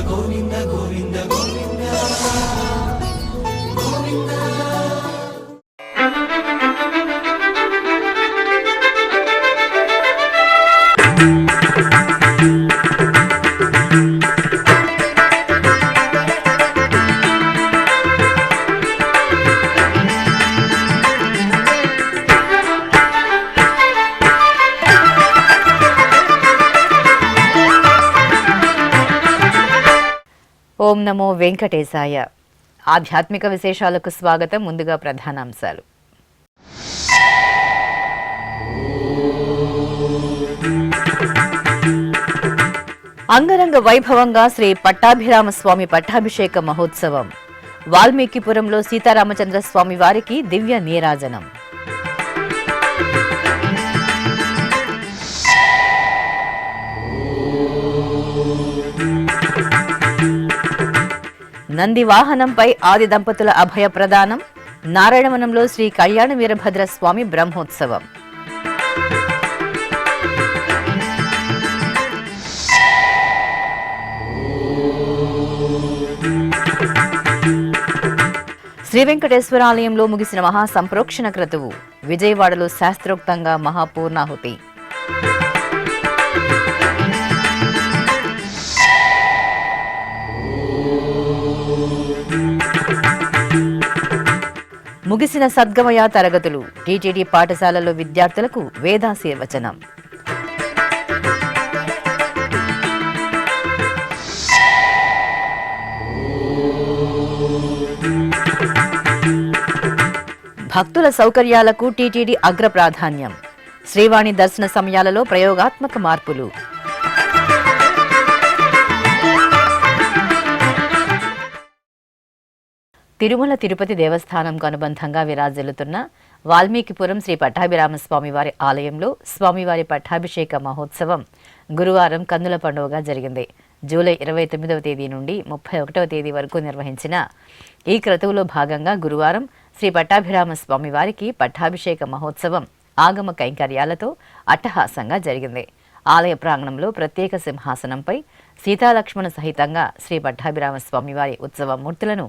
గోవింద గోవింద గోవింద గోవింద. ఓం నమో వెంకటేశాయ. ఆధ్యాత్మిక విశేషాలకు స్వాగతం. ముందుగా ప్రధానాంశాలు. అంగరంగ వైభవంగా శ్రీ పట్టాభిరామస్వామి పట్టాభిషేక మహోత్సవం. వాల్మీకిపురంలో సీతారామచంద్ర స్వామి వారికి దివ్య నీరాజనం. నంది వాహనంపై ఆది దంపతుల అభయ ప్రదానం. నారాయణవనంలో శ్రీ కళ్యాణ వీరభద్ర స్వామి బ్రహ్మోత్సవం. శ్రీ వెంకటేశ్వర ఆలయంలో ముగిసిన మహాసంప్రోక్షణ క్రతువు. విజయవాడలో శాస్త్రోక్తంగా మహాపూర్ణాహుతి. ముగిసిన సద్గమయ తరగతులు. టీటీడీ పాఠశాలలో విద్యార్థులకు వేదాశీర్వచనం. భక్తుల సౌకర్యాలకు టీటీడీ అగ్ర ప్రాధాన్యం. శ్రీవాణి దర్శన సమయాలలో ప్రయోగాత్మక మార్పులు. తిరుమల తిరుపతి దేవస్థానంకు అనుబంధంగా విరాజిల్లుతున్న వాల్మీకిపురం శ్రీ పట్టాభిరామస్వామి వారి ఆలయంలో స్వామివారి పట్టాభిషేక మహోత్సవం గురువారం కన్నుల పండుగగా జరిగింది. జూలై 29వ తేదీ నుండి 31వ తేదీ వరకు నిర్వహించిన ఈ క్రతువులో భాగంగా గురువారం శ్రీ పట్టాభిరామస్వామి వారికి పట్టాభిషేక మహోత్సవం ఆగమ కైంకర్యాలతో అట్టహాసంగా జరిగింది. ఆలయ ప్రాంగణంలో ప్రత్యేక సింహాసనంపై సీతాలక్ష్మణ సహితంగా శ్రీ పట్టాభిరామస్వామి వారి ఉత్సవ మూర్తులను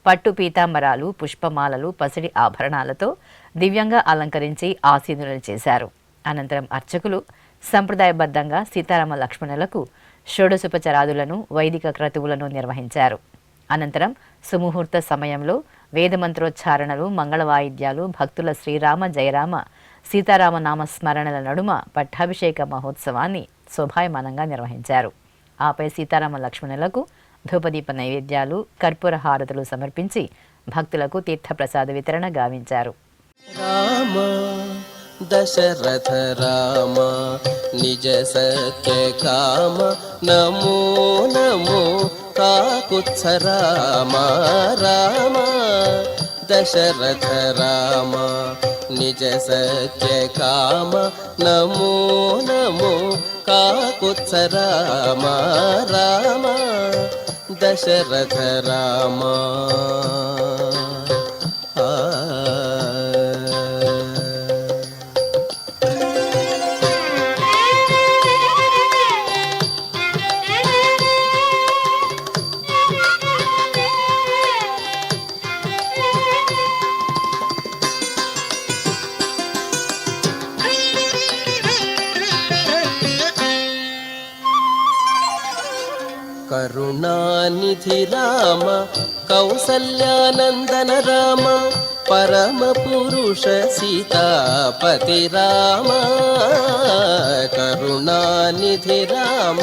పట్టు పీతాంబరాలు, పుష్పమాలలు, పసిడి ఆభరణాలతో దివ్యంగా అలంకరించి ఆసీనులను చేశారు. అనంతరం అర్చకులు సంప్రదాయబద్ధంగా సీతారామ లక్ష్మణులకు షోడశోపచారాదులను, వైదిక క్రతువులను నిర్వహించారు. అనంతరం సుముహూర్త సమయంలో వేదమంత్రోచ్చారణలు, మంగళ వాయిద్యాలు, భక్తుల శ్రీరామ జయరామ సీతారామ నామస్మరణల నడుమ పట్టాభిషేక మహోత్సవాన్ని శోభాయమానంగా నిర్వహించారు. ఆపై సీతారామ లక్ష్మణులకు ధూపదీప నైవేద్యాలు, కర్పూర హారతులు సమర్పించి భక్తులకు తీర్థప్రసాద వితరణ గావించారు. రామ దశరథ రామ నిజ సత్య కామ నమో నమో కాకుత్స రామ. రామ దశరథ రామ నిజ సత్య కామ నమో నమో కాకుత్స రామ. రామ దశరథ రామ. కరుణానిధి రామ కౌసల్యానందన రామ పరమ పురుష సీతాపతి రామ. కరుణానిధి రామ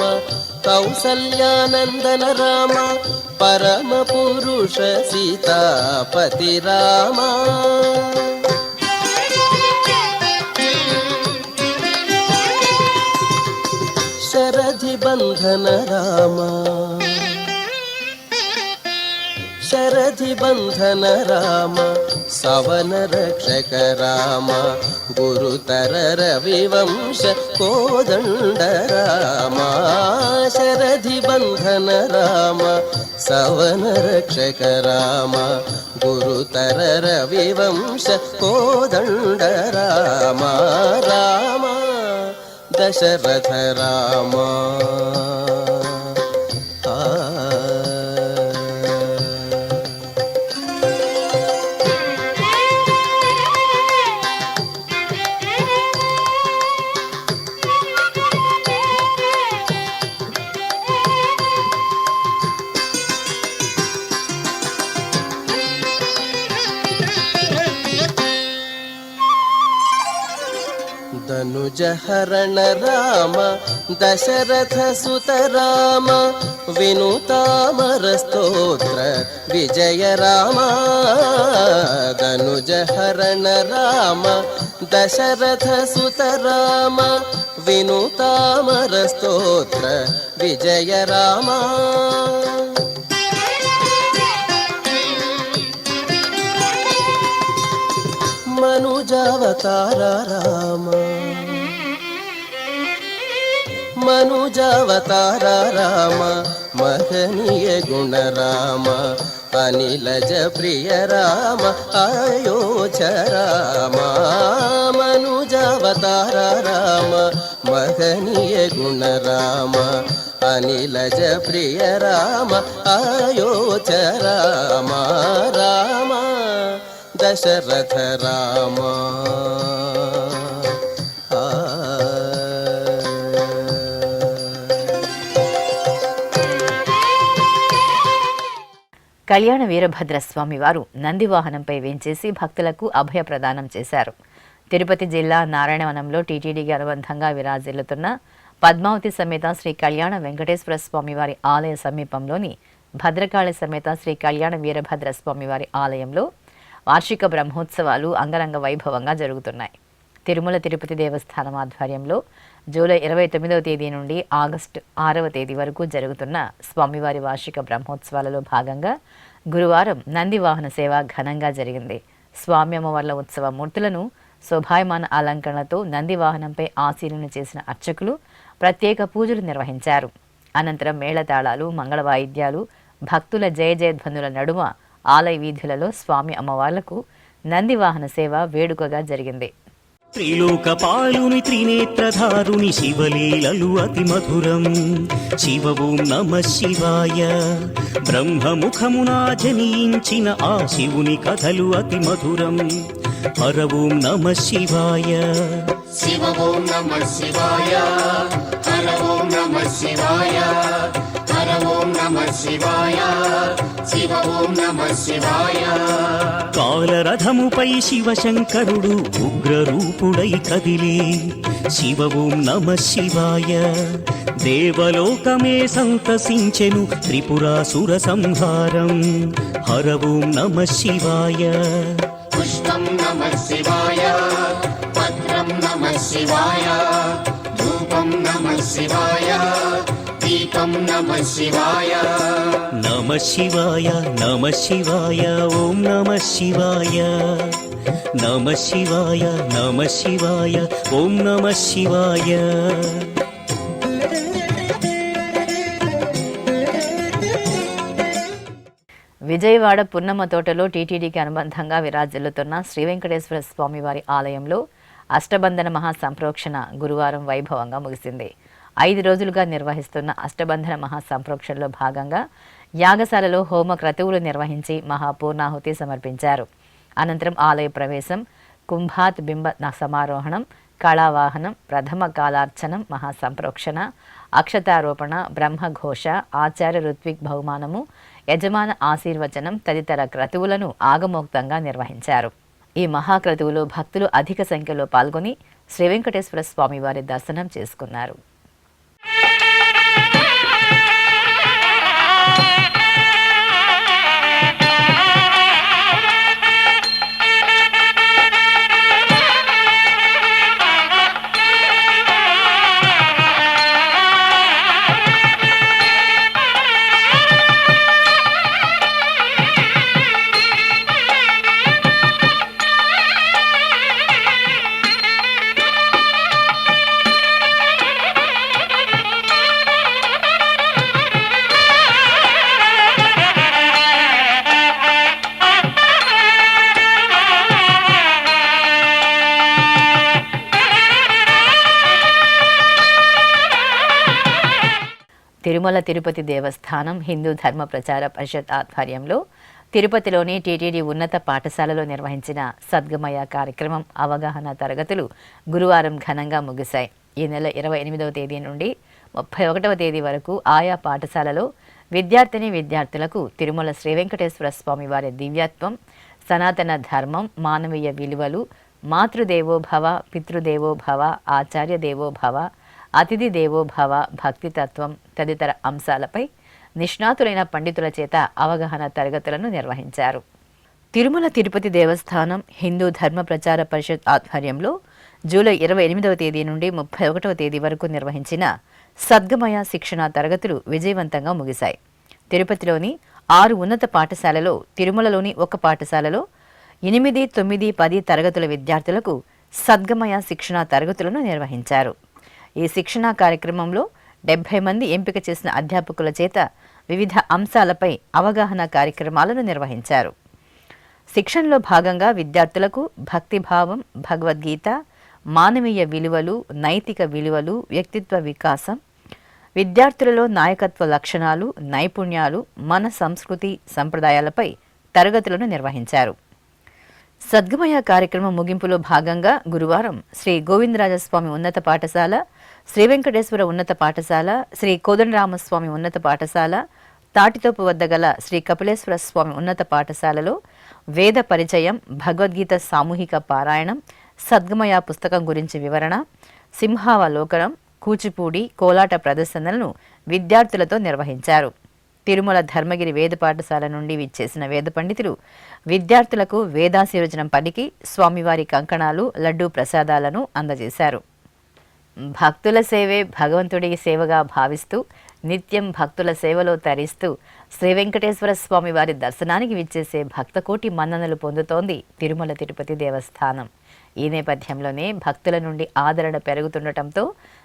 కౌసల్యానందన రామ పరమ పురుష సీతాపతి రామ. శరధి బంధన రామ శరధి బంధన రామ సవన రక్షక రామ గురుతర రవివంశ కోదండ రామ. శరధి బంధన రామ సవన రక్షక రామ గురుతర రవివంశ కోదండ రామ. రామ దశరథ రామ. धनुजहरण राम दशरथ सुत राम विनुतामर स्तोत्र विजय राम धनुजहरण राम दशरथ सुत राम विनुतामर स्तोत्र विजय राम मनुजावतार राम मनुजावतार राम महनीय गुण राम अनिलज प्रिय राम अयोध्य राम मनुजावतार राम महनीय गुण राम अनिलज प्रिय राम अयोध्य राम राम दशरथ राम కళ్యాణ వీరభద్ర స్వామి వారు నంది వాహనంపై వేంచేసి భక్తులకు అభయ ప్రదానం చేశారు. తిరుపతి జిల్లా నారాయణవనంలో టీటీడీకి అనుబంధంగా విరాజిల్లుతున్న పద్మావతి సమేత శ్రీ కళ్యాణ వెంకటేశ్వర స్వామి వారి ఆలయ సమీపంలోని భద్రకాళి సమేత శ్రీ కళ్యాణ వీరభద్ర స్వామి వారి ఆలయంలో వార్షిక బ్రహ్మోత్సవాలు అంగరంగ వైభవంగా జరుగుతున్నాయి. తిరుమల తిరుపతి దేవస్థానం ఆధ్వర్యంలో జూలై 29వ తేదీ నుండి ఆగస్టు 6వ తేదీ వరకు జరుగుతున్న స్వామివారి వార్షిక బ్రహ్మోత్సవాలలో భాగంగా గురువారం నంది వాహన సేవ ఘనంగా జరిగింది. స్వామి అమ్మవార్ల ఉత్సవ మూర్తులను శోభాయమాన అలంకరణలతో నంది వాహనంపై ఆశీర్వదన చేసిన అర్చకులు ప్రత్యేక పూజలు నిర్వహించారు. అనంతరం మేళతాళాలు, మంగళ వాయిద్యాలు, భక్తుల జయ జయధ్వనుల నడుమ ఆలయ వీధులలో స్వామి అమ్మవార్లకు నంది వాహన సేవ వేడుకగా జరిగింది. త్రిలోకపాలుని త్రినేత్రధారుని శివలీలలు అతి మధురం. శివ ఓం నమ శివాయ. బ్రహ్మముఖమునా జనించిన ఆ శివుని కథలు అతి మధురం. హర ఓం నమ శివాయ. శివ ఓం నమ శివాయ. హర ఓం నమ శివాయ. హర ఓం నమ శివాయ. శివ ఓం నమ శివాయ. కాలరథముపై శివశంకరుడు ఉగ్రరూపుడై కదిలి శివ ఓం నమ శివాయ. దేవలోకమే సంతసించెను త్రిపురాసుర సంహారం. హర ఓం నమ శివాయ. పుష్పం నమ శివాయ. పత్రం నమ శివాయ. ధూపం నమ శివాయ. దీపం నమ శివాయ. నమ శివాయ నమ శివాయ ఓం నమ శివాయ. నమ శివాయ నమ శివాయ ఓం నమ శివాయ. విజయవాడ పున్నమ్మ తోటలో టీటీడీకి అనుబంధంగా విరాజిల్లుతున్న శ్రీ వెంకటేశ్వర స్వామివారి ఆలయంలో అష్టబంధన మహాసంప్రోక్షణ గురువారం వైభవంగా ముగిసింది. 5 రోజులుగా నిర్వహిస్తున్న అష్టబంధన మహాసంప్రోక్షణలో భాగంగా యాగశాలలో హోమ క్రతువులు నిర్వహించి మహాపూర్ణాహుతి సమర్పించారు. అనంతరం ఆలయ ప్రవేశం, కుంభాత్ బింబ సమారోహణం, కళావాహనం, ప్రథమ కాలార్చనం, మహాసంప్రోక్షణ, అక్షతారోపణ, బ్రహ్మఘోష, ఆచార్య ఋత్విక్ బహుమానము, యజమాన ఆశీర్వచనం తదితర క్రతువులను ఆగమోక్తంగా నిర్వహించారు. ఈ మహాక్రతువులో భక్తులు అధిక సంఖ్యలో పాల్గొని శ్రీ వెంకటేశ్వర స్వామి వారి దర్శనం చేసుకున్నారు. తిరుమల తిరుపతి దేవస్థానం హిందూ ధర్మ ప్రచార పరిషత్ ఆధ్వర్యంలో తిరుపతిలోని టీటీడీ ఉన్నత పాఠశాలలో నిర్వహించిన సద్గమయ కార్యక్రమం అవగాహన తరగతులు గురువారం ఘనంగా ముగిశాయి. ఈ నెల 28వ తేదీ నుండి 31వ తేదీ వరకు ఆయా పాఠశాలలో విద్యార్థులకు తిరుమల శ్రీ వెంకటేశ్వర స్వామి వారి దివ్యత్వం, సనాతన ధర్మం, మానవీయ విలువలు, మాతృదేవో భవ, పితృదేవో భవ, ఆచార్య దేవో భవ, అతిథి దేవో భవ, భక్తితత్వం తదితర అంశాలపై నిష్ణాతులైన పండితుల చేత అవగాహన తరగతులను నిర్వహించారు. తిరుమల తిరుపతి దేవస్థానం హిందూ ధర్మ ప్రచార పరిషత్ ఆధ్వర్యంలో జూలై 28వ తేదీ నుండి 31వ తేదీ వరకు నిర్వహించిన సద్గమయ శిక్షణా తరగతులు విజయవంతంగా ముగిశాయి. తిరుపతిలోని 6 ఉన్నత పాఠశాలలో, తిరుమలలోని 1 పాఠశాలలో 8, 9, 10 తరగతుల విద్యార్థులకు సద్గమయ శిక్షణా తరగతులను నిర్వహించారు. ఈ శిక్షణా కార్యక్రమంలో 70 మంది ఎంపిక చేసిన అధ్యాపకుల చేత వివిధ అంశాలపై అవగాహన కార్యక్రమాలను నిర్వహించారు. శిక్షణలో భాగంగా విద్యార్థులకు భక్తిభావం, భగవద్గీత, మానవీయ విలువలు, నైతిక విలువలు, వ్యక్తిత్వ వికాసం, విద్యార్థులలో నాయకత్వ లక్షణాలు, నైపుణ్యాలు, మన సంస్కృతి సంప్రదాయాలపై తరగతులను నిర్వహించారు. సద్గమయ కార్యక్రమం ముగింపులో భాగంగా గురువారం శ్రీ గోవిందరాజస్వామి ఉన్నత పాఠశాల, శ్రీ వెంకటేశ్వర ఉన్నత పాఠశాల, శ్రీ కోదండరామస్వామి ఉన్నత పాఠశాల, తాటితోపు వద్ద గల శ్రీ కపిలేశ్వర స్వామి ఉన్నత పాఠశాలలో వేద పరిచయం, భగవద్గీత సామూహిక పారాయణం, సద్గమయ పుస్తకం గురించి వివరణ, సింహావలోకనం, కూచిపూడి, కోలాట ప్రదర్శనలను విద్యార్థులతో నిర్వహించారు. తిరుమల ధర్మగిరి వేద పాఠశాల నుండి విచ్చేసిన వేద పండితులు విద్యార్థులకు వేదాశీర్వచనం పలికి స్వామివారి కంకణాలు, లడ్డూ ప్రసాదాలను అందజేశారు. భక్తుల సేవే భగవంతుడికి సేవగా భావిస్తూ నిత్యం భక్తుల సేవలో తరిస్తూ శ్రీ వెంకటేశ్వర స్వామి వారి దర్శనానికి విచ్చేసే భక్తకోటి మన్ననలు పొందుతోంది తిరుమల తిరుపతి దేవస్థానం. ఈ నేపథ్యంలోనే భక్తుల నుండి ఆదరణ పెరుగుతుండటంతో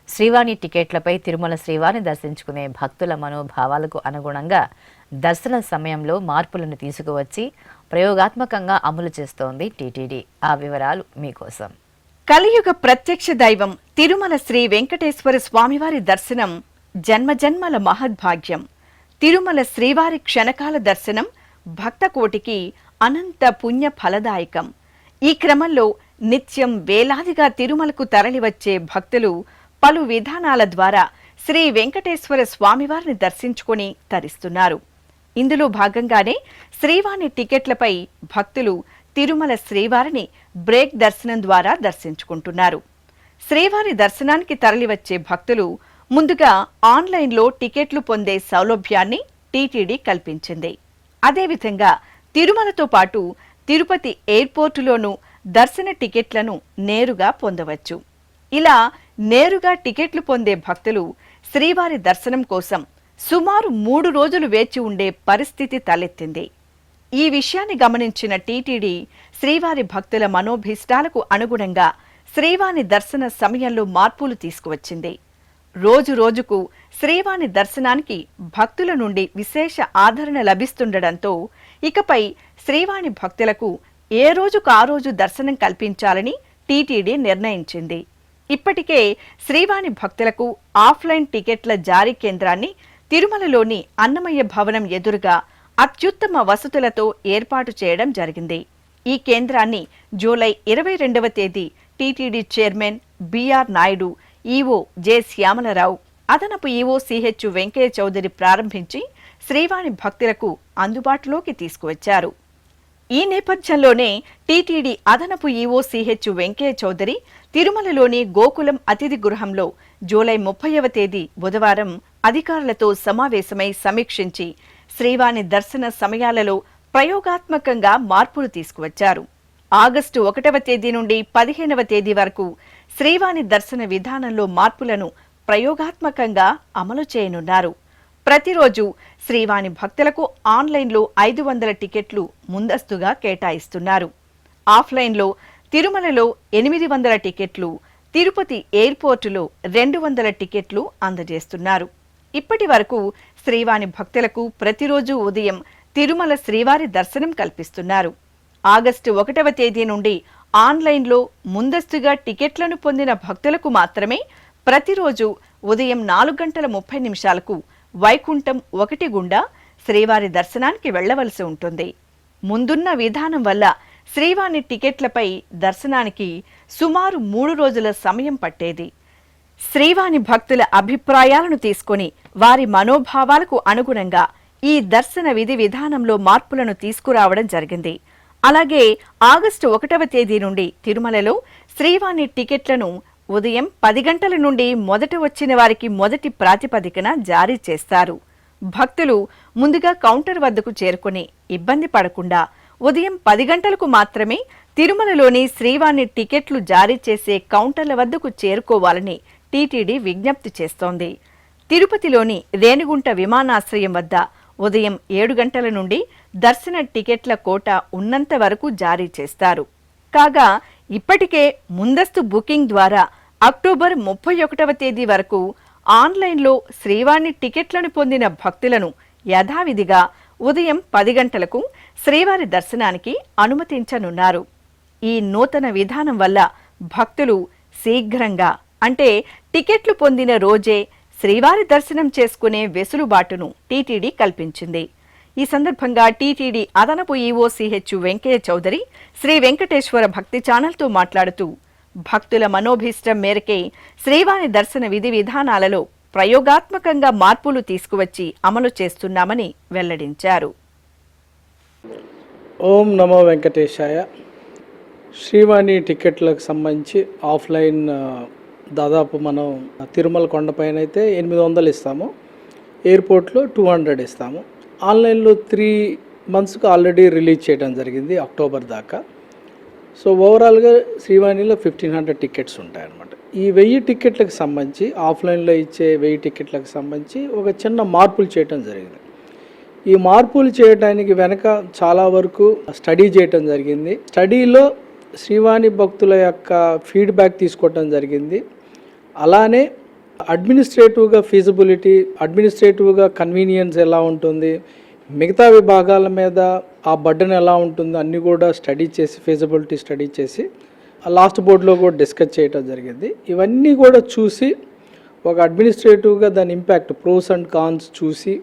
శ్రీవాణి టికెట్లపై తిరుమల శ్రీవారిని దర్శించుకునే భక్తుల మనోభావాలకు అనుగుణంగా దర్శన సమయంలో మార్పులను తీసుకువచ్చి ప్రయోగాత్మకంగా అమలు చేస్తోంది టీటీడీ. ఆ వివరాలు మీకోసం. కలియుగ ప్రత్యక్ష దైవం తిరుమల శ్రీ వెంకటేశ్వర స్వామివారి దర్శనం జన్మజన్మల మహద్భాగ్యం. తిరుమల శ్రీవారి క్షణకాల దర్శనం భక్తకోటికి అనంత పుణ్య ఫలదాయకం. ఈ క్రమంలో నిత్యం వేలాదిగా తిరుమలకు తరలివచ్చే భక్తులు పలు విధానాల ద్వారా శ్రీ వెంకటేశ్వర స్వామివారిని దర్శించుకొని తరిస్తున్నారు. ఇందులో భాగంగానే శ్రీవాణి టికెట్లపై భక్తులు తిరుమల శ్రీవారిని బ్రేక్ దర్శనం ద్వారా దర్శించుకుంటున్నారు. శ్రీవారి దర్శనానికి తరలివచ్చే భక్తులు ముందుగా ఆన్లైన్లో టికెట్లు పొందే సౌలభ్యాన్ని టీటీడీ కల్పించింది. అదేవిధంగా తిరుమలతో పాటు తిరుపతి ఎయిర్పోర్టులోనూ దర్శన టికెట్లను నేరుగా పొందవచ్చు. ఇలా నేరుగా టికెట్లు పొందే భక్తులు శ్రీవారి దర్శనం కోసం సుమారు 3 రోజులు వేచి ఉండే పరిస్థితి తలెత్తింది. ఈ విషయాన్ని గమనించిన టీటీడీ శ్రీవారి భక్తుల మనోభీష్టాలకు అనుగుణంగా శ్రీవారి దర్శన సమయంలో మార్పులు తీసుకువచ్చింది. రోజు రోజుకు శ్రీవారి దర్శనానికి భక్తుల నుండి విశేష ఆదరణ లభిస్తుండటంతో ఇకపై శ్రీవారి భక్తులకు ఏ రోజుకు ఆ రోజు దర్శనం కల్పించాలని టీటీడీ నిర్ణయించింది. ఇప్పటికే శ్రీవారి భక్తులకు ఆఫ్లైన్ టికెట్ల జారీ కేంద్రాన్ని తిరుమలలోని అన్నమయ్య భవనం ఎదురుగా అత్యుత్తమ వసతులతో ఏర్పాటు చేయడం జరిగింది. ఈ కేంద్రాన్ని జూలై 22వ తేదీ TTD chairman BR Naidu, EO J Shyamala Rao, అదనపు ఈవో సిహెచ్ వెంకయ్య చౌదరి ప్రారంభించి శ్రీవాణి భక్తులకు అందుబాటులోకి తీసుకువచ్చారు. ఈ నేపథ్యంలోనే టీటీడీ అదనపు ఈవో సిహెచ్ వెంకయ్య చౌదరి తిరుమలలోని గోకులం అతిథి గృహంలో జూలై 30వ తేదీ బుధవారం అధికారులతో సమావేశమై సమీక్షించి శ్రీవాణి దర్శన సమయాలలో ప్రయోగాత్మకంగా మార్పులు తీసుకువచ్చారు. ఆగస్టు 1వ తేదీ నుండి 15వ తేదీ వరకు శ్రీవాణి దర్శన విధానంలో మార్పులను ప్రయోగాత్మకంగా అమలు చేయనున్నారు. ప్రతిరోజు శ్రీవాణి భక్తులకు ఆన్లైన్లో 500 టికెట్లు ముందస్తుగా కేటాయిస్తున్నారు. ఆఫ్లైన్లో తిరుమలలో 800 టికెట్లు, తిరుపతి ఎయిర్పోర్టులో 200 టికెట్లు అందజేస్తున్నారు. ఇప్పటి వరకు శ్రీవాణి భక్తులకు ప్రతిరోజు ఉదయం తిరుమల శ్రీవారి దర్శనం కల్పిస్తున్నారు. ఆగస్టు 1వ తేదీ నుండి ఆన్లైన్లో ముందస్తుగా టికెట్లను పొందిన భక్తులకు మాత్రమే ప్రతిరోజు ఉదయం 4:30 వైకుంఠం 1 గుండా శ్రీవారి దర్శనానికి వెళ్లవలసి ఉంటుంది. ముందున్న విధానం వల్ల శ్రీవాణి టికెట్లపై దర్శనానికి సుమారు 3 రోజుల సమయం పట్టేది. శ్రీవాణి భక్తుల అభిప్రాయాలను తీసుకొని వారి మనోభావాలకు అనుగుణంగా ఈ దర్శన విధి విధానంలో మార్పులను తీసుకురావడం జరిగింది. అలాగే ఆగస్టు 1వ తేదీ నుండి తిరుమలలో శ్రీవాణి టికెట్లను ఉదయం 10 గంటల నుండి మొదట వచ్చిన వారికి మొదటి ప్రాతిపదికన జారీ చేస్తారు. భక్తులు ముందుగా కౌంటర్ వద్దకు చేరుకుని ఇబ్బంది పడకుండా ఉదయం 10 గంటలకు మాత్రమే తిరుమలలోని శ్రీవాణి టికెట్లు జారీ చేసే కౌంటర్ల వద్దకు చేరుకోవాలని టీటీడీ విజ్ఞప్తి చేస్తోంది. తిరుపతిలోని రేణిగుంట విమానాశ్రయం వద్ద ఉదయం 7 గంటల నుండి దర్శన టికెట్ల కోట ఉన్నంత వరకు జారీ చేస్తారు. కాగా ఇప్పటికే ముందస్తు బుకింగ్ ద్వారా అక్టోబర్ 31వ తేదీ వరకు ఆన్లైన్లో శ్రీవాణి టికెట్లను పొందిన భక్తులను యథావిధిగా ఉదయం 10 గంటలకు శ్రీవారి దర్శనానికి అనుమతించనున్నారు. ఈ నూతన విధానం వల్ల భక్తులు శీఘ్రంగా అంటే టికెట్లు పొందిన రోజే శ్రీవారి దర్శనం చేసుకునే వెసులుబాటును టీటీడీ కల్పించింది. ఈ సందర్భంగా టీటీడీ అదనపు ఈవో సిహెచ్ వెంకయ్య చౌదరి శ్రీ వెంకటేశ్వర భక్తి ఛానల్తో మాట్లాడుతూ భక్తుల మనోభీష్టం మేరకే శ్రీవారి దర్శన విధి విధానాలలో ప్రయోగాత్మకంగా మార్పులు తీసుకువచ్చి అమలు చేస్తున్నామని వెల్లడించారు. ఓం నమో వెంకటేశాయ. శ్రీవాణి టికెట్లకు సంబంధించి ఆఫ్లైన్ దాదాపు మనం తిరుమల కొండపైన అయితే 800 ఇస్తాము, ఎయిర్పోర్ట్లో 200 ఇస్తాము. ఆన్లైన్లో 3 మంత్స్కి ఆల్రెడీ రిలీజ్ చేయడం జరిగింది అక్టోబర్ దాకా. సో ఓవరాల్గా శ్రీవాణిలో 1500 టికెట్స్ ఉంటాయన్నమాట. ఈ 1000 టికెట్లకు సంబంధించి ఆఫ్లైన్లో ఇచ్చే 1000 టికెట్లకు సంబంధించి ఒక చిన్న మార్పులు చేయడం జరిగింది. ఈ మార్పులు చేయడానికి వెనక చాలా వరకు స్టడీ చేయటం జరిగింది. స్టడీలో శ్రీవాణి భక్తుల యొక్క ఫీడ్బ్యాక్ తీసుకోవటం జరిగింది. అలానే అడ్మినిస్ట్రేటివ్గా ఫీజిబిలిటీ, అడ్మినిస్ట్రేటివ్గా కన్వీనియన్స్ ఎలా ఉంటుంది, మిగతా విభాగాల మీద ఆ బర్డెన్ ఎలా ఉంటుందో అన్నీ కూడా స్టడీ చేసి ఫీజిబిలిటీ స్టడీ చేసి లాస్ట్ బోర్డులో కూడా డిస్కస్ చేయటం జరిగింది. ఇవన్నీ కూడా చూసి ఒక అడ్మినిస్ట్రేటివ్గా దాని ఇంపాక్ట్ ప్రోస్ అండ్ కాన్స్ చూసి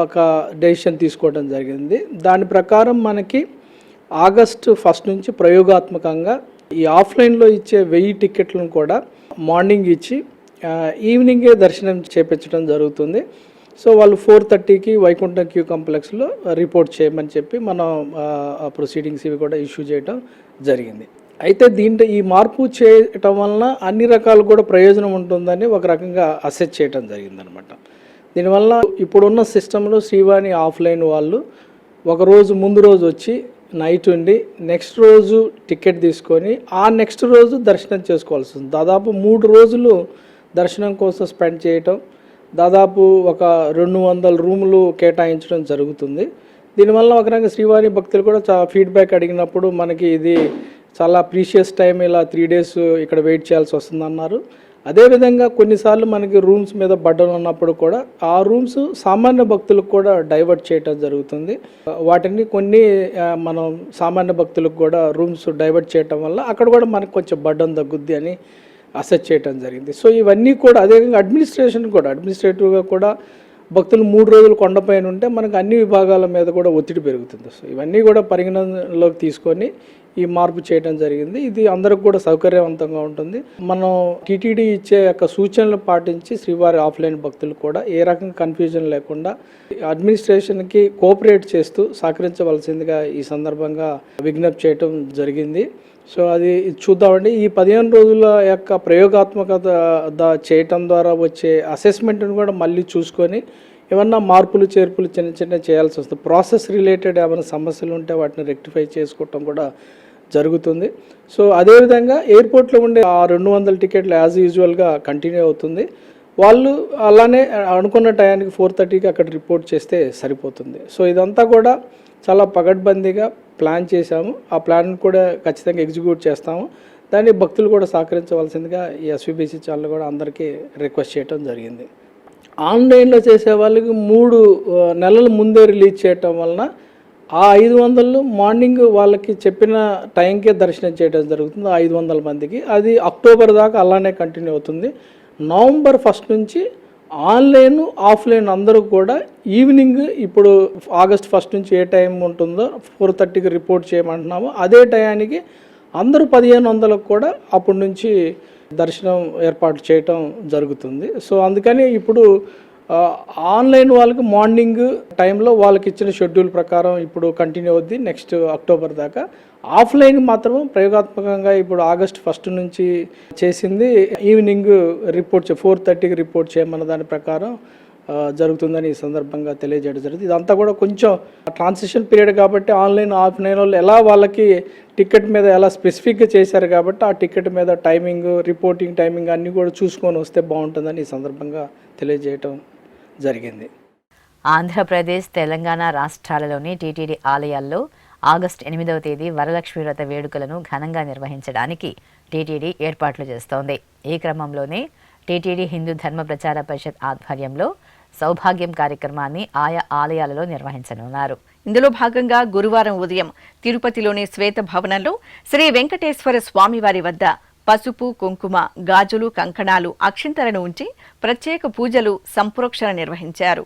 ఒక డెసిషన్ తీసుకోవడం జరిగింది. దాని ప్రకారం మనకి ఆగస్టు 1 నుంచి ప్రయోగాత్మకంగా ఈ ఆఫ్లైన్లో ఇచ్చే 1000 టికెట్లను కూడా మార్నింగ్ ఇచ్చి ఈవినింగే దర్శనం చేపించడం జరుగుతుంది. సో వాళ్ళు 4:30కి వైకుంఠం క్యూ కాంప్లెక్స్లో రిపోర్ట్ చేయమని చెప్పి మనం ప్రొసీడింగ్స్ ఇవి కూడా ఇష్యూ చేయడం జరిగింది. అయితే దీంట్లో ఈ మార్పు చేయటం వలన అన్ని రకాలు కూడా ప్రయోజనం ఉంటుందని ఒక రకంగా అసెస్ చేయడం జరిగిందనమాట. దీనివల్ల ఇప్పుడున్న సిస్టంలో శ్రీవాణి ఆఫ్లైన్ వాళ్ళు ఒకరోజు ముందు రోజు వచ్చి నైట్ ఉండి నెక్స్ట్ రోజు టికెట్ తీసుకొని ఆ నెక్స్ట్ రోజు దర్శనం చేసుకోవాల్సి ఉంది. దాదాపు 3 రోజులు దర్శనం కోసం స్పెండ్ చేయటం, దాదాపు ఒక 200 రూములు కేటాయించడం జరుగుతుంది. దీనివల్ల ఒక రకంగా శ్రీవాణి భక్తులు కూడా ఫీడ్బ్యాక్ అడిగినప్పుడు మనకి ఇది చాలా ప్రీషియస్ టైం, ఇలా 3 డేస్ ఇక్కడ వెయిట్ చేయాల్సి వస్తుందన్నారు. అదేవిధంగా కొన్నిసార్లు మనకి రూమ్స్ మీద బడ్డలు ఉన్నప్పుడు కూడా ఆ రూమ్స్ సామాన్య భక్తులకు కూడా డైవర్ట్ చేయటం జరుగుతుంది. వాటిని కొన్ని మనం సామాన్య భక్తులకు కూడా రూమ్స్ డైవర్ట్ చేయటం వల్ల అక్కడ కూడా మనకు కొంచెం బడ్డను తగ్గుద్ది అని అసెస్ చేయటం జరిగింది. సో ఇవన్నీ కూడా అదేవిధంగా అడ్మినిస్ట్రేటివ్గా కూడా భక్తులు 3 రోజులు కొండపైన ఉంటే మనకు అన్ని విభాగాల మీద కూడా ఒత్తిడి పెరుగుతుంది. సో ఇవన్నీ కూడా పరిగణనలోకి తీసుకొని ఈ మార్పు చేయడం జరిగింది. ఇది అందరికి కూడా సౌకర్యవంతంగా ఉంటుంది. మనం టీటీడీ ఇచ్చే యొక్క సూచనలు పాటించి శ్రీవారి ఆఫ్లైన్ భక్తులు కూడా ఏ రకంగా కన్ఫ్యూజన్ లేకుండా అడ్మినిస్ట్రేషన్కి కోఆపరేట్ చేస్తూ సహకరించవలసిందిగా ఈ సందర్భంగా విజ్ఞప్తి చేయడం జరిగింది. సో అది చూద్దామండి. ఈ 15 రోజుల యొక్క ప్రయోగాత్మకత చేయటం ద్వారా వచ్చే అసెస్మెంట్ని కూడా మళ్ళీ చూసుకొని ఏమన్నా మార్పులు చేర్పులు చిన్న చేయాల్సి వస్తుంది. ప్రాసెస్ రిలేటెడ్ ఏమైనా సమస్యలు ఉంటే వాటిని రెక్టిఫై చేసుకోవటం కూడా జరుగుతుంది. సో అదేవిధంగా ఎయిర్పోర్ట్లో ఉండే ఆ 200 టికెట్లు యాజ్ యూజువల్గా కంటిన్యూ అవుతుంది. వాళ్ళు అలానే అనుకున్న టయానికి 4:30కి అక్కడ రిపోర్ట్ చేస్తే సరిపోతుంది. సో ఇదంతా కూడా చాలా పగడ్బందీగా ప్లాన్ చేశాము. ఆ ప్లాన్ కూడా ఖచ్చితంగా ఎగ్జిక్యూట్ చేస్తాము. దాన్ని భక్తులు కూడా సహకరించవలసిందిగా ఈ ఎస్వీబీసీ ఛానల్ కూడా అందరికీ రిక్వెస్ట్ చేయడం జరిగింది. ఆన్లైన్లో చేసే వాళ్ళకి 3 నెలల ముందే రిలీజ్ చేయటం వలన ఆ 500 మార్నింగ్ వాళ్ళకి చెప్పిన టైంకే దర్శనం చేయడం జరుగుతుంది. 500 మందికి అది అక్టోబర్ దాకా అలానే కంటిన్యూ అవుతుంది. నవంబర్ 1 నుంచి ఆన్లైన్ ఆఫ్లైన్ అందరూ కూడా ఈవినింగ్ ఇప్పుడు ఆగస్ట్ 1 నుంచి ఏ టైం ఉంటుందో 4:30కి రిపోర్ట్ చేయమంటున్నామో అదే టయానికి అందరూ 1500కు కూడా అప్పటి నుంచి దర్శనం ఏర్పాటు చేయటం జరుగుతుంది. సో అందుకని ఇప్పుడు ఆన్లైన్ వాళ్ళకి మార్నింగ్ టైంలో వాళ్ళకి ఇచ్చిన షెడ్యూల్ ప్రకారం ఇప్పుడు కంటిన్యూ అవుద్ది నెక్స్ట్ అక్టోబర్ దాకా. ఆఫ్లైన్ మాత్రం ప్రయోగాత్మకంగా ఇప్పుడు ఆగస్ట్ 1 నుంచి చేసింది. ఈవినింగ్ రిపోర్ట్ 4:30కి రిపోర్ట్ చేయమన్న దాని ప్రకారం జరుగుతుందని ఈ సందర్భంగా తెలియజేయడం జరిగింది. ఇదంతా కూడా కొంచెం ట్రాన్సిషన్ పీరియడ్ కాబట్టి ఆన్లైన్ ఆఫ్లైన్ వాళ్ళు ఎలా వాళ్ళకి టికెట్ మీద ఎలా స్పెసిఫిక్గా చేశారు కాబట్టి ఆ టికెట్ మీద టైమింగ్ రిపోర్టింగ్ టైమింగ్ అన్నీ కూడా చూసుకొని వస్తే బాగుంటుందని ఈ సందర్భంగా తెలియజేయటం జరిగింది. ఆంధ్రప్రదేశ్, తెలంగాణ రాష్ట్రాలలోని టీటీడీ ఆలయాల్లో ఆగస్టు 8వ తేదీ వరలక్ష్మి వ్రత వేడుకలను ఘనంగా నిర్వహించడానికి టీటీడీ ఏర్పాట్లు చేస్తోంది. ఈ క్రమంలోనే టీటీడీ హిందూ ధర్మ ప్రచార పరిషత్ ఆధ్వర్యంలో సౌభాగ్యం కార్యక్రమాన్ని ఆయా ఆలయాలలో నిర్వహించనున్నారు. ఇందులో భాగంగా గురువారం ఉదయం తిరుపతిలోని శ్వేత భవనంలో శ్రీ వెంకటేశ్వర స్వామివారి వద్ద పసుపు, కుంకుమ, గాజులు, కంకణాలు, అక్షింతలను ఉంచి ప్రత్యేక పూజలు, సంప్రోక్షణ నిర్వహించారు.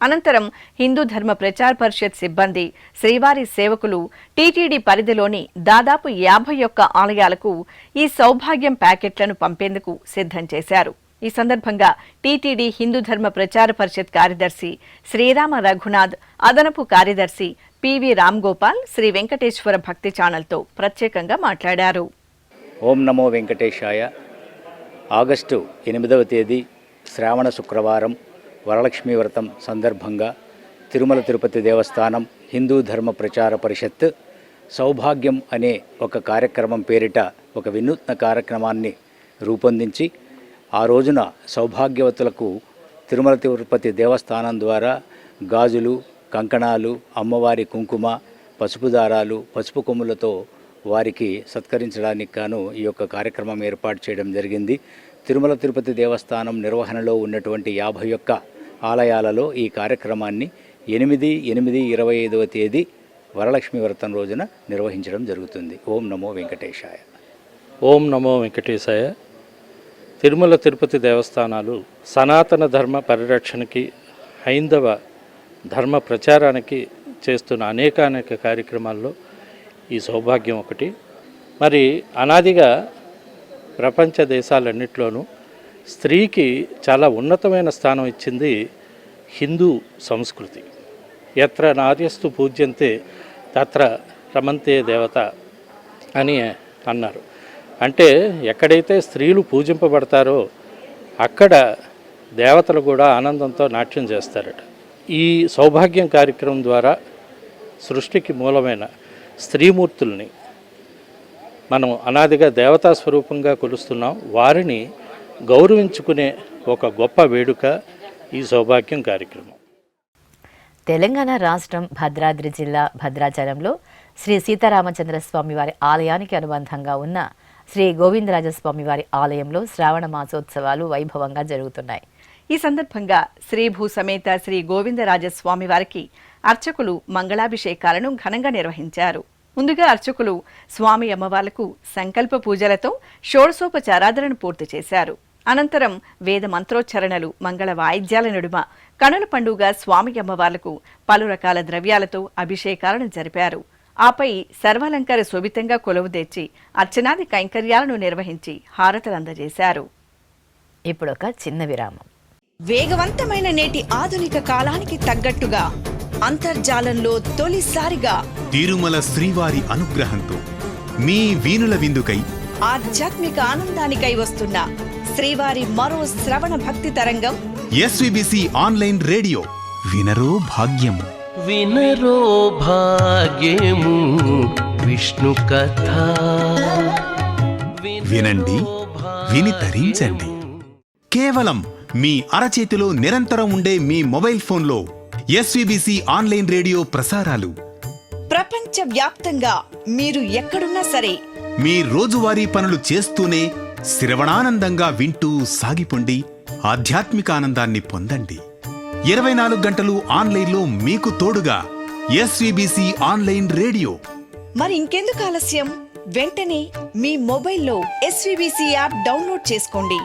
అనంతరం హిందూ ధర్మ ప్రచార పరిషత్ సిబ్బంది, శ్రీవారి సేవకులు టీటీడీ పరిధిలోని దాదాపు 51 ఆలయాలకు ఈ సౌభాగ్యం ప్యాకెట్లను పంపేందుకు సిద్ధం చేశారు. ఈ సందర్భంగా టీటీడీ హిందూ ధర్మ ప్రచార పరిషత్ కార్యదర్శి శ్రీరామ రఘునాథ్, అదనపు కార్యదర్శి పివి రామ్ గోపాల్ శ్రీ వెంకటేశ్వర భక్తి ఛానల్తో ప్రత్యేకంగా మాట్లాడారు. ఓం నమో వెంకటేశాయ. ఆగస్టు 8వ తేదీ శ్రావణ శుక్రవారం వరలక్ష్మీ వ్రతం సందర్భంగా తిరుమల తిరుపతి దేవస్థానం హిందూ ధర్మ ప్రచార పరిషత్ సౌభాగ్యం అనే ఒక కార్యక్రమం పేరిట ఒక వినూత్న కార్యక్రమాన్ని రూపొందించి ఆ రోజున సౌభాగ్యవతులకు తిరుమల తిరుపతి దేవస్థానం ద్వారా గాజులు, కంకణాలు, అమ్మవారి కుంకుమ, పసుపు దారాలు, పసుపు కొమ్ములతో వారికి సత్కరించడానికి గాను ఈ యొక్క కార్యక్రమం ఏర్పాటు చేయడం జరిగింది. తిరుమల తిరుపతి దేవస్థానం నిర్వహణలో ఉన్నటువంటి 51 ఆలయాలలో ఈ కార్యక్రమాన్ని 8/8/25వ తేదీ వరలక్ష్మి వ్రతం రోజున నిర్వహించడం జరుగుతుంది. ఓం నమో వెంకటేశాయ. ఓం నమో వెంకటేశాయ. తిరుమల తిరుపతి దేవస్థానాలు సనాతన ధర్మ పరిరక్షణకి, హైందవ ధర్మ ప్రచారానికి చేస్తున్న అనేక కార్యక్రమాల్లో ఈ సౌభాగ్యం ఒకటి. మరి అనాదిగా ప్రపంచ దేశాలన్నింటిలోనూ స్త్రీకి చాలా ఉన్నతమైన స్థానం ఇచ్చింది హిందూ సంస్కృతి. యత్ర నార్యస్తు పూజ్యంతే తత్ర రమంతే దేవత అని అన్నారు. అంటే ఎక్కడైతే స్త్రీలు పూజింపబడతారో అక్కడ దేవతలు కూడా ఆనందంతో నాట్యం చేస్తారట. ఈ సౌభాగ్యం కార్యక్రమం ద్వారా సృష్టికి మూలమైన స్త్రీమూర్తుల్ని మనం అనాదిగా దేవతా స్వరూపంగా కొలుస్తున్నాం. వారిని గౌరవించుకునే ఒక గొప్ప వేడుక ఈ సౌభాగ్యం కార్యక్రమం. తెలంగాణ రాష్ట్రం భద్రాద్రి జిల్లా భద్రాచలంలో శ్రీ సీతారామచంద్ర స్వామి వారి ఆలయానికి అనుబంధంగా ఉన్న శ్రీ గోవిందరాజస్వామి వారి ఆలయంలో శ్రావణ మాసోత్సవాలు వైభవంగా జరుగుతున్నాయి. ఈ సందర్భంగా శ్రీభూ సమేత శ్రీ గోవిందరాజస్వామి వారికి అర్చకులు మంగళాభిషేకాలను ఘనంగా నిర్వహించారు. ముందుగా అర్చకులు స్వామి అమ్మవార్లకు సంకల్ప పూజలతో షోడశోపచారాధనను పూర్తి చేశారు. అనంతరం వేద మంత్రోచ్చరణలు, మంగళ వాయిద్యాల నడుమ కనుల పండుగ స్వామి అమ్మవార్లకు పలు రకాల ద్రవ్యాలతో అభిషేకాలను జరిపారు. ఆపై సర్వాలంకార శోభితంగా కొలువు తెచ్చి అర్చనాది కైంకర్యాలను నిర్వహించి హారతలు అందజేశారు. ఇప్పుడొక చిన్న విరామం. వేగవంతమైన నేటి ఆధునిక కాలానికి తగ్గట్టుగా అంతర్జాలంలో తొలిసారిగా తిరుమల శ్రీవారి అనుగ్రహంతో మీ వీణుల విందుకై ఆధ్యాత్మిక ఆనందానికై వస్తున్న శ్రీవారి మరో శ్రవణ భక్తి తరంగం ఎస్విబిసి ఆన్లైన్ రేడియో. వినరో భాగ్యము, వినరో భాగ్యము విష్ణు కథ. వినండి, విని తరించండి. కేవలం మీ అరచేతిలో నిరంతరం ఉండే మీ మొబైల్ ఫోన్లో ఎస్విబిసి ఆన్లైన్ రేడియో ప్రసారాలు ప్రపంచ వ్యాప్తంగా మీరు ఎక్కడున్నా సరే మీ రోజువారీ పనులు చేస్తూనే శ్రవణానందంగా వింటూ సాగిపోండి. ఆధ్యాత్మిక ఆనందాన్ని పొందండి. 24 గంటలు ఆన్లైన్లో మీకు తోడుగా ఎస్విబిసి ఆన్లైన్ రేడియో. మరి ఇంకెందుకు ఆలస్యం? వెంటనే మీ మొబైల్లో ఎస్విబిసి యాప్ డౌన్లోడ్ చేసుకోండి.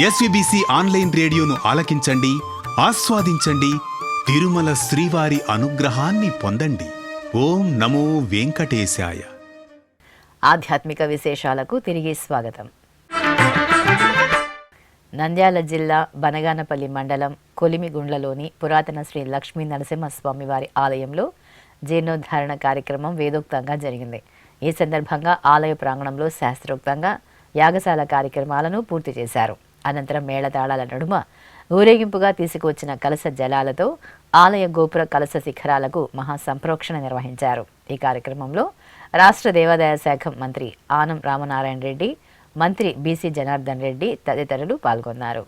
ఎస్విబిసి ఆన్లైన్ రేడియోను ఆలకించండి, ఆస్వాదించండి. తిరుమల శ్రీవారి అనుగ్రహాన్ని పొందండి. ఓం నమో వెంకటేశాయ. ఆధ్యాత్మిక విశేషాలకు తిరిగి స్వాగతం. నంద్యాల జిల్లా బనగానపల్లి మండలం కొలిమిగుండ్లలోని పురాతన శ్రీ లక్ష్మీ నరసింహస్వామి వారి ఆలయంలో జీర్ణోద్ధారణ కార్యక్రమం వేదోక్తంగా జరిగింది. ఈ సందర్భంగా ఆలయ ప్రాంగణంలో శాస్త్రోక్తంగా యాగశాల కార్యక్రమాలను పూర్తి చేశారు. అనంతరం మేళతాళాల నడుమ ఊరేగింపుగా తీసుకువచ్చిన కలశ జలాలతో ఆలయ గోపుర కలశ శిఖరాలకు మహాసంప్రోక్షణ నిర్వహించారు. ఈ కార్యక్రమంలో రాష్ట్ర దేవాదాయ శాఖ మంత్రి ఆనం రామనారాయణ రెడ్డి, మంత్రి బీసీ జనార్దన్ రెడ్డి తదితరులు పాల్గొన్నారు.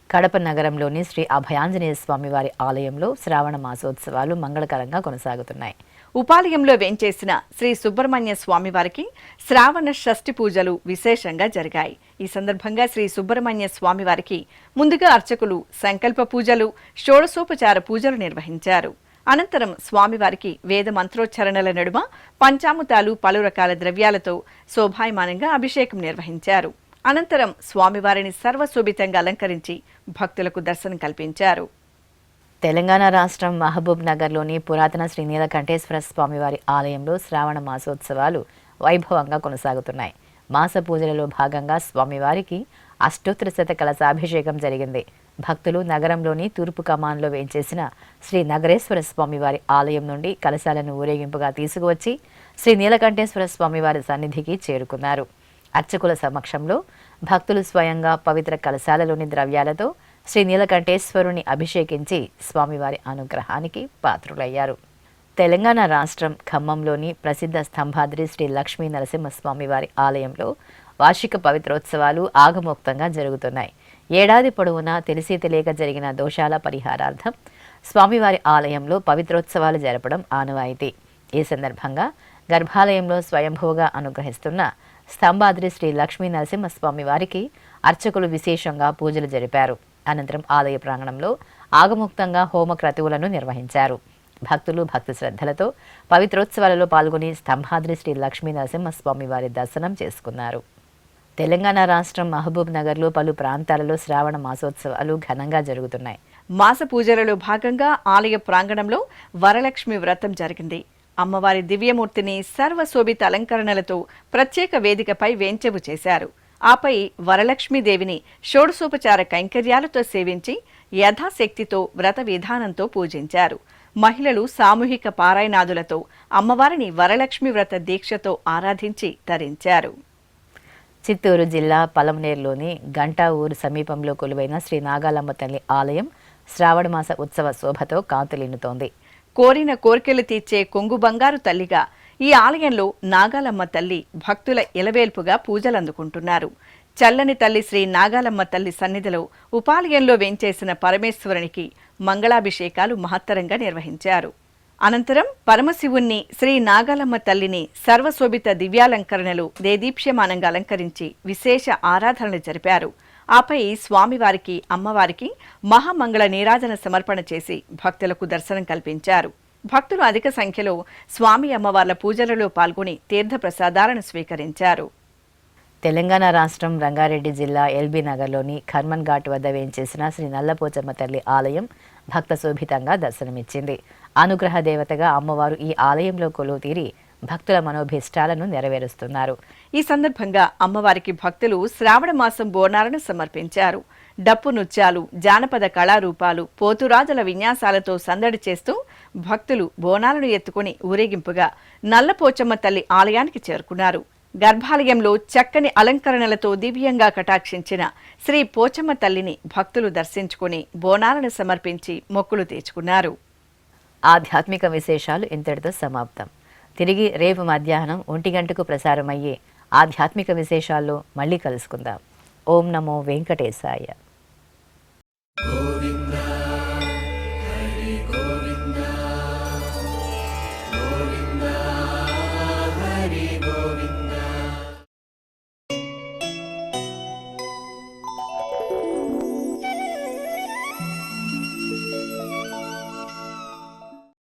కడప నగరంలోని శ్రీ అభయాంజనేయ స్వామి వారి ఆలయంలో శ్రావణ మాసోత్సవాలు మంగళకరంగా కొనసాగుతున్నాయి. ఉపాలయంలో వేంచేసిన శ్రీ సుబ్రహ్మణ్య స్వామి వారికి శ్రావణ షష్ఠి పూజలు విశేషంగా జరిగాయి. ఈ సందర్భంగా శ్రీ సుబ్రహ్మణ్య స్వామి వారికి ముందుగా అర్చకులు సంకల్ప పూజలు, షోడశోపచార పూజలు నిర్వహించారు. అనంతరం స్వామివారికి వేద మంత్రోచ్చరణల నడుమ పంచామృతాలు, పలు రకాల ద్రవ్యాలతో శోభాయమానంగా అభిషేకం నిర్వహించారు. అనంతరం స్వామివారిని సర్వశోభితంగా అలంకరించి భక్తులకు దర్శనం కల్పించారు. తెలంగాణ రాష్ట్రం మహబూబ్ నగర్లోని పురాతన శ్రీ నీలకంఠేశ్వర స్వామివారి ఆలయంలో శ్రావణ మాసోత్సవాలు వైభవంగా కొనసాగుతున్నాయి. మాస పూజలలో భాగంగా స్వామివారికి అష్టోత్తర శత కలశాభిషేకం జరిగింది. భక్తులు నగరంలోని తూర్పు కమాన్లో వేంచేసిన శ్రీ నగరేశ్వర స్వామివారి ఆలయం నుండి కలశాలను ఊరేగింపుగా తీసుకువచ్చి శ్రీ నీలకంఠేశ్వర స్వామివారి సన్నిధికి చేరుకున్నారు. అర్చకుల సమక్షంలో భక్తులు స్వయంగా పవిత్ర కలశాలలోని ద్రవ్యాలతో శ్రీ నీలకంఠేశ్వరుని అభిషేకించి స్వామివారి అనుగ్రహానికి పాత్రులయ్యారు. తెలంగాణ రాష్ట్రం ఖమ్మంలోని ప్రసిద్ధ స్తంభాద్రి శ్రీ లక్ష్మీ నరసింహస్వామి వారి ఆలయంలో వార్షిక పవిత్రోత్సవాలు ఆగమోక్తంగా జరుగుతున్నాయి. ఏడాది పొడవునా తెలిసి తెలియక జరిగిన దోషాల పరిహారార్థం స్వామివారి ఆలయంలో పవిత్రోత్సవాలు జరపడం ఆనవాయితీ. ఈ సందర్భంగా గర్భాలయంలో స్వయంభూగా అనుగ్రహిస్తున్న స్తంభాద్రి శ్రీ లక్ష్మీ నరసింహస్వామి వారికి అర్చకులు విశేషంగా పూజలు జరిపారు. అనంతరం ఆలయ ప్రాంగణంలో ఆగముక్తంగా హోమ క్రతువులను నిర్వహించారు. భక్తులు భక్తి శ్రద్ధలతో పవిత్రోత్సవాలలో పాల్గొని స్తంభాద్రి శ్రీ లక్ష్మీ నరసింహస్వామి వారి దర్శనం చేసుకున్నారు. తెలంగాణ రాష్ట్రం మహబూబ్ నగర్లో పలు ప్రాంతాలలో శ్రావణ మాసోత్సవాలు ఘనంగా జరుగుతున్నాయి. మాస పూజలలో భాగంగా ఆలయ ప్రాంగణంలో వరలక్ష్మి వ్రతం జరిగింది. అమ్మవారి దివ్యమూర్తిని సర్వశోభిత అలంకరణలతో ప్రత్యేక వేదికపై వేంచెవు చేశారు. ఆపై వరలక్ష్మీదేవిని షోడశోపచార కైంకర్యాలతో సేవించి యథాశక్తితో వ్రత విధానంతో పూజించారు. మహిళలు సామూహిక పారాయణాదులతో అమ్మవారిని వరలక్ష్మి వ్రత దీక్షతో ఆరాధించి తరించారు. చిత్తూరు జిల్లా పలమనేరులోని గంటా ఊరు సమీపంలో కొలువైన శ్రీ నాగాలమ్మ తల్లి ఆలయం శ్రావణ మాస ఉత్సవ శోభతో కాంతులిన్నుతోంది. కోరిన కోర్కెలు తీర్చే కొంగు బంగారు తల్లిగా ఈ ఆలయంలో నాగాలమ్మ తల్లి భక్తుల ఇలవేల్పుగా పూజలందుకుంటున్నారు. చల్లని తల్లి శ్రీ నాగాలమ్మ తల్లి సన్నిధిలో ఉపాలయంలో వేంచేసిన పరమేశ్వరునికి మంగళాభిషేకాలు మహత్తరంగా నిర్వహించారు. అనంతరం పరమశివుణ్ణి శ్రీ నాగాలమ్మ తల్లిని సర్వశోభిత దివ్యాలంకరణలు దేదీప్యమానంగా అలంకరించి విశేష ఆరాధనలు జరిపారు. ఆపై స్వామివారికి అమ్మవారికి మహామంగళ నీరాజన సమర్పణ చేసి భక్తులకు దర్శనం కల్పించారు. భక్తులు అధిక సంఖ్యలో స్వామి అమ్మవార్ల పూజలలో పాల్గొని తీర్థప్రసాదాలను స్వీకరించారు. తెలంగాణ రాష్ట్రం రంగారెడ్డి జిల్లా ఎల్బీ నగర్లోని ఖర్మన్ ఘాట్ వద్ద వేంచేసిన శ్రీ నల్లపోచమ్మ తల్లి ఆలయం భక్త శోభితంగా దర్శనమిచ్చింది. అనుగ్రహ దేవతగా అమ్మవారు ఈ ఆలయంలో కొలువు తీరి భక్తుల మనోభీష్టాలను నెరవేరుస్తున్నారు. ఈ సందర్భంగా అమ్మవారికి భక్తులు శ్రావణ మాసం బోనాలను సమర్పించారు. డప్పు నృత్యాలు, జానపద కళారూపాలు, పోతురాజుల విన్యాసాలతో సందడి చేస్తూ భక్తులు బోనాలను ఎత్తుకుని ఊరేగింపుగా నల్లపోచమ్మ తల్లి ఆలయానికి చేరుకున్నారు. గర్భాలయంలో చక్కని అలంకరణలతో దివ్యంగా కటాక్షించిన శ్రీ పోచమ్మ తల్లిని భక్తులు దర్శించుకుని బోనాలను సమర్పించి మొక్కులు తీర్చుకున్నారు. ఆధ్యాత్మిక విశేషాలు ఇంతటితో సమాప్తం. తిరిగి రేపు మధ్యాహ్నం 1 గంటకు ప్రసారమయ్యే ఆధ్యాత్మిక విశేషాల్లో మళ్ళీ కలుసుకుందాం. ఓం నమో వెంకటేశాయ.